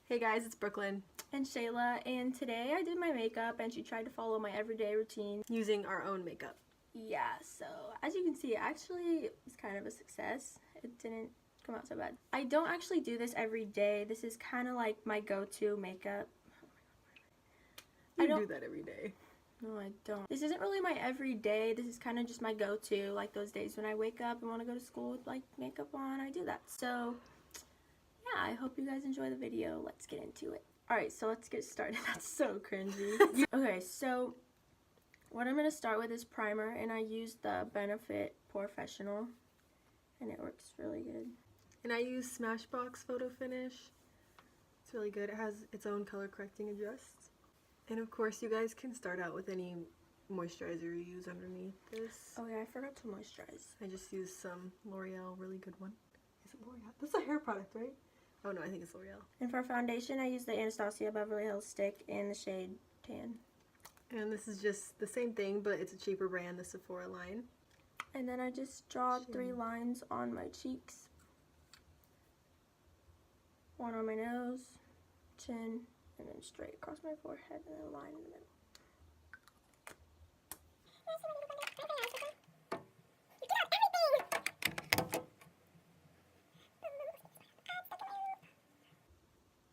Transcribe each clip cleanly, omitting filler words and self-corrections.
Hey guys, it's Brooklyn and Shayla, and today I did my makeup and she tried to follow my everyday routine using our own makeup. Yeah, so as you can see, it actually was kind of a success. It didn't come out so bad. I don't actually do this every day. This is kind of like my go-to makeup. I don't do that every day. No, I don't. This isn't really my everyday. This is kind of just my go-to. Like those days when I wake up and want to go to school with like makeup on, I do that. So yeah, I hope you guys enjoy the video. Let's get into it. Alright, so let's get started. That's so cringy. Okay, so what I'm going to start with is primer, and I use the Benefit Professional, and it works really good. And I use Smashbox Photo Finish. It's really good. It has its own color correcting adjust. And of course, you guys can start out with any moisturizer you use underneath this. Oh yeah, I forgot to moisturize. I just used some L'Oreal, really good one. Is it L'Oreal? That's a hair product, right? Oh no, I think it's L'Oreal. And for foundation, I use the Anastasia Beverly Hills stick in the shade Tan. And this is just the same thing, but it's a cheaper brand, the Sephora line. And then I just draw 3 lines on my cheeks. One on my nose, chin, and then straight across my forehead, and then a line in the middle.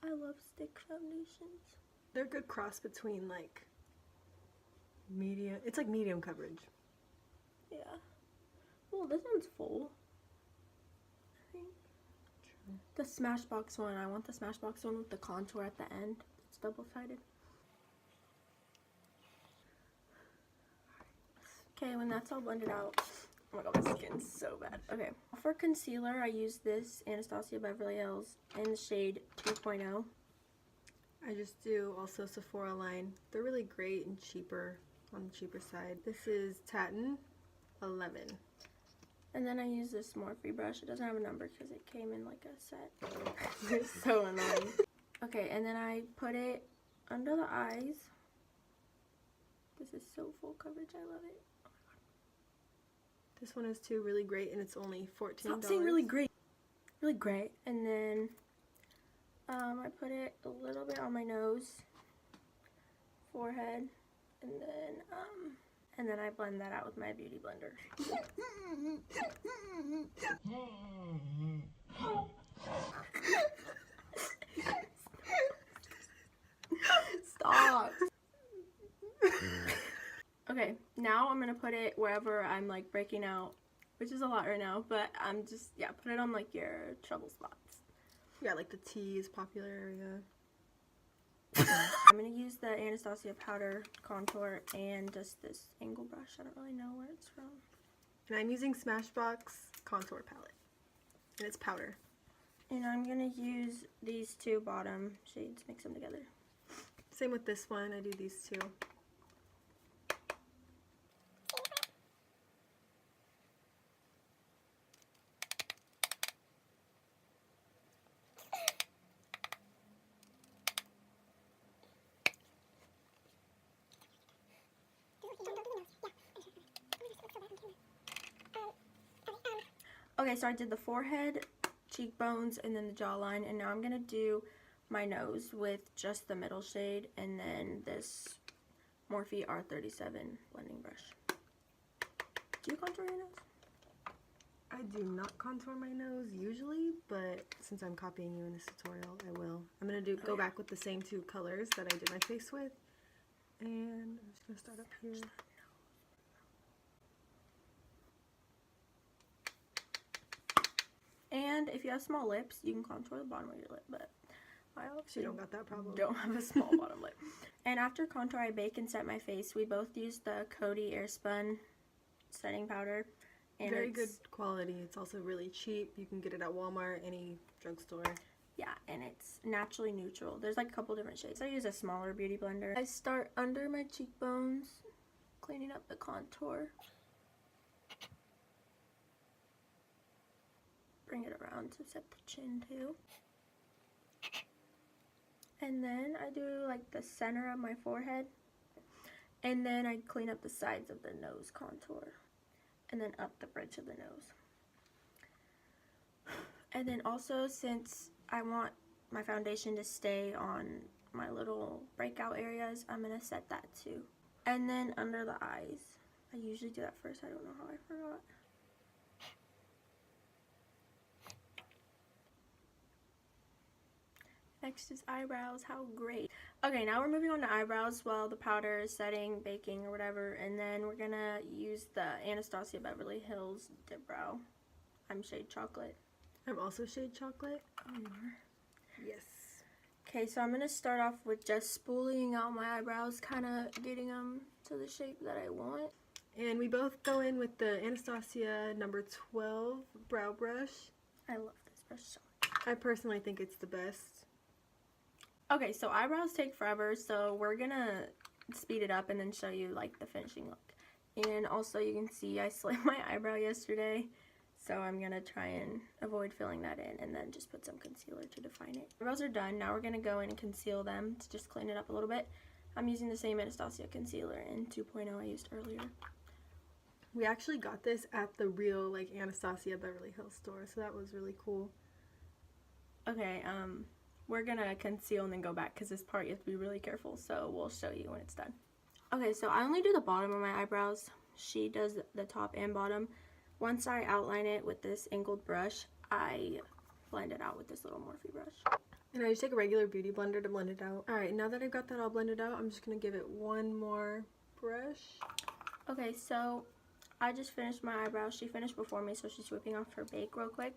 I love stick foundations. They're a good cross between like medium. It's like medium coverage. Yeah. Well, this one's full, I think. True. The Smashbox one. I want the Smashbox one with the contour at the end. It's double-sided. Okay, when that's all blended out. Oh my god, my skin's so bad. Okay. For concealer, I use this Anastasia Beverly Hills in the shade 2.0. I just do also Sephora line. They're really great and cheaper, on the cheaper side. This is Tatin 11. And then I use this Morphe brush. It doesn't have a number because it came in like a set. It's so annoying. Okay, and then I put it under the eyes. This is so full coverage. I love it. Oh my god. This one is too really great, and it's only $14. Stop saying really great. Really great. And then I put it a little bit on my nose, forehead, and then I blend that out with my beauty blender. Stop. Okay, now I'm gonna put it wherever I'm like breaking out, which is a lot right now, but I'm just, yeah, put it on like your trouble spots. Yeah, like the T is popular area. I'm going to use the Anastasia powder contour and just this angle brush. I don't really know where it's from. And I'm using Smashbox contour palette. And it's powder. And I'm going to use these 2 bottom shades, mix them together. Same with this one. I do these 2. Okay, so I did the forehead, cheekbones, and then the jawline, and now I'm going to do my nose with just the middle shade and then this Morphe R37 blending brush. Do you contour your nose? I do not contour my nose usually, but since I'm copying you in this tutorial, I will. I'm going to go back with the same 2 colors that I did my face with, and I'm just going to start up here. And if you have small lips, you can contour the bottom of your lip, but I actually don't got that problem. Don't have a small bottom lip. And after contour, I bake and set my face. We both use the Coty Airspun setting powder. And very good quality. It's also really cheap. You can get it at Walmart, any drugstore. Yeah, and it's naturally neutral. There's like a couple different shades. I use a smaller beauty blender. I start under my cheekbones, cleaning up the contour. Bring it around to set the chin too. And then I do like the center of my forehead. And then I clean up the sides of the nose contour. And then up the bridge of the nose. And then also, since I want my foundation to stay on my little breakout areas, I'm going to set that too. And then under the eyes, I usually do that first. I don't know how I forgot. Next is eyebrows. How great. Okay, now we're moving on to eyebrows while the powder is setting, baking, or whatever. And then we're going to use the Anastasia Beverly Hills Dip Brow. I'm shade chocolate. I'm also shade chocolate. Oh, you are? Yes. Okay, so I'm going to start off with just spooling out my eyebrows, kind of getting them to the shape that I want. And we both go in with the Anastasia number 12 brow brush. I love this brush so much. I personally think it's the best. Okay, so eyebrows take forever, so we're going to speed it up and then show you like the finishing look. And also you can see I slammed my eyebrow yesterday. So I'm going to try and avoid filling that in and then just put some concealer to define it. Eyebrows are done. Now we're going to go in and conceal them to just clean it up a little bit. I'm using the same Anastasia concealer in 2.0 I used earlier. We actually got this at the real like Anastasia Beverly Hills store, so that was really cool. Okay, we're going to conceal and then go back because this part you have to be really careful, so we'll show you when it's done. Okay, so I only do the bottom of my eyebrows. She does the top and bottom. Once I outline it with this angled brush, I blend it out with this little Morphe brush. And I just take a regular beauty blender to blend it out. Alright, now that I've got that all blended out, I'm just going to give it one more brush. Okay, so I just finished my eyebrows. She finished before me, so she's whipping off her bake real quick.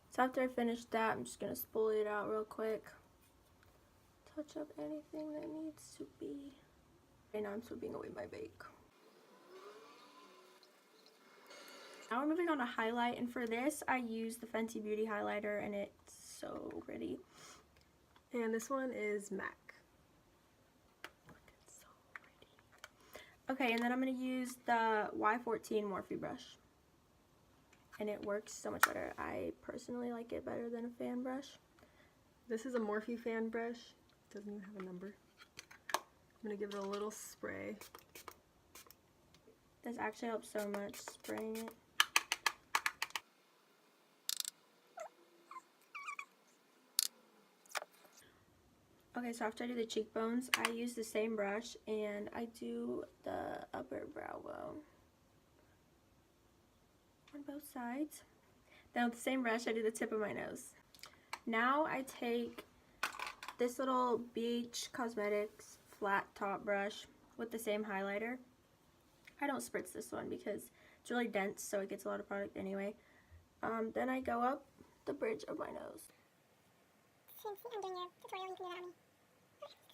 So after I finish that, I'm just going to spool it out real quick. Touch up anything that needs to be. Okay, now I'm sweeping away my bake. Now we're moving on to highlight, and for this I use the Fenty Beauty highlighter, and it's so pretty. And this one is MAC. Look, it's so pretty. Okay, and then I'm going to use the Y14 Morphe brush, and it works so much better. I personally like it better than a fan brush. This is a Morphe fan brush. It doesn't even have a number. I'm going to give it a little spray. This actually helps so much, spraying it. Okay, so after I do the cheekbones, I use the same brush and I do the upper brow bone on both sides. Then with the same brush, I do the tip of my nose. Now I take this little BH Cosmetics flat top brush with the same highlighter. I don't spritz this one because it's really dense, so it gets a lot of product anyway. Then I go up the bridge of my nose. Since I'm doing your tutorial, you can do that on me.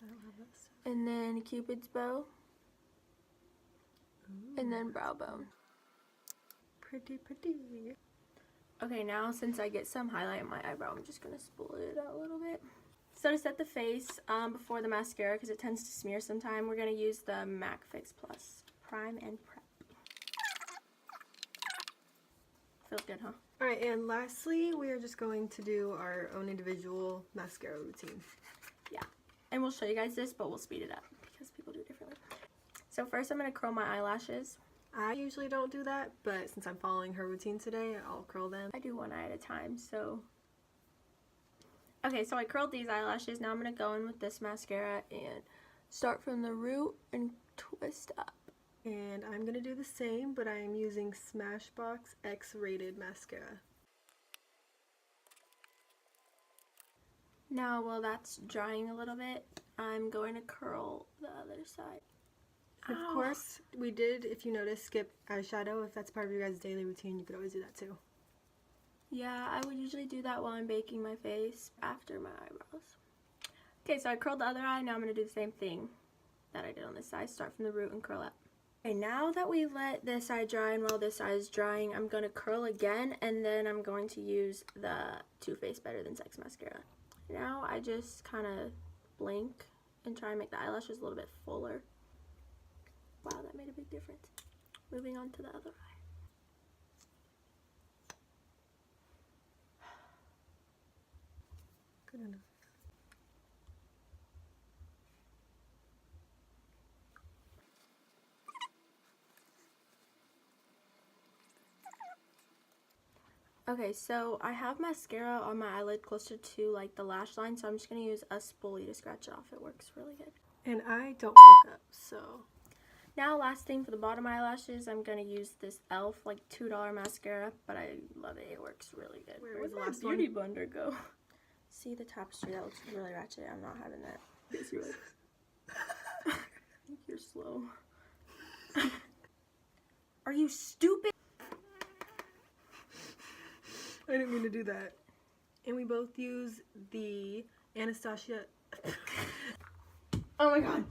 I don't have this. And then Cupid's bow. Ooh. And then brow bone. Pretty, pretty. Okay, now since I get some highlight in my eyebrow, I'm just going to spool it out a little bit. So to set the face before the mascara, because it tends to smear sometime, we're going to use the MAC Fix Plus Prime and Prep. Feels good, huh? Alright, and lastly, we are just going to do our own individual mascara routine. Yeah, and we'll show you guys this, but we'll speed it up because people do it differently. So first I'm going to curl my eyelashes. I usually don't do that, but since I'm following her routine today, I'll curl them. I do one eye at a time, so... Okay, so I curled these eyelashes. Now I'm going to go in with this mascara and start from the root and twist up. And I'm going to do the same, but I am using Smashbox X-rated mascara. Now, while that's drying a little bit, I'm going to curl the other side. Of course, we did, if you notice, skip eyeshadow. If that's part of your guys' daily routine, you could always do that too. Yeah, I would usually do that while I'm baking my face after my eyebrows. Okay, so I curled the other eye. Now I'm going to do the same thing that I did on this side. Start from the root and curl up. Okay, now that we've let this side dry and while this side is drying, I'm going to curl again, and then I'm going to use the Too Faced Better Than Sex mascara. Now I just kind of blink and try and make the eyelashes a little bit fuller. Wow, that made a big difference. Moving on to the other eye. Good enough. Okay, so I have mascara on my eyelid closer to like the lash line, so I'm just gonna use a spoolie to scratch it off. It works really good. And I don't fuck up, so. Now, last thing for the bottom eyelashes, I'm gonna use this e.l.f. like $2 mascara, but I love it. It works really good. Where's the my last beauty blender go? See the tapestry? That looks really ratchet. I'm not having that. Yes, you're like, I think you're slow. Are you stupid? I didn't mean to do that. And we both use the Anastasia. Oh my god.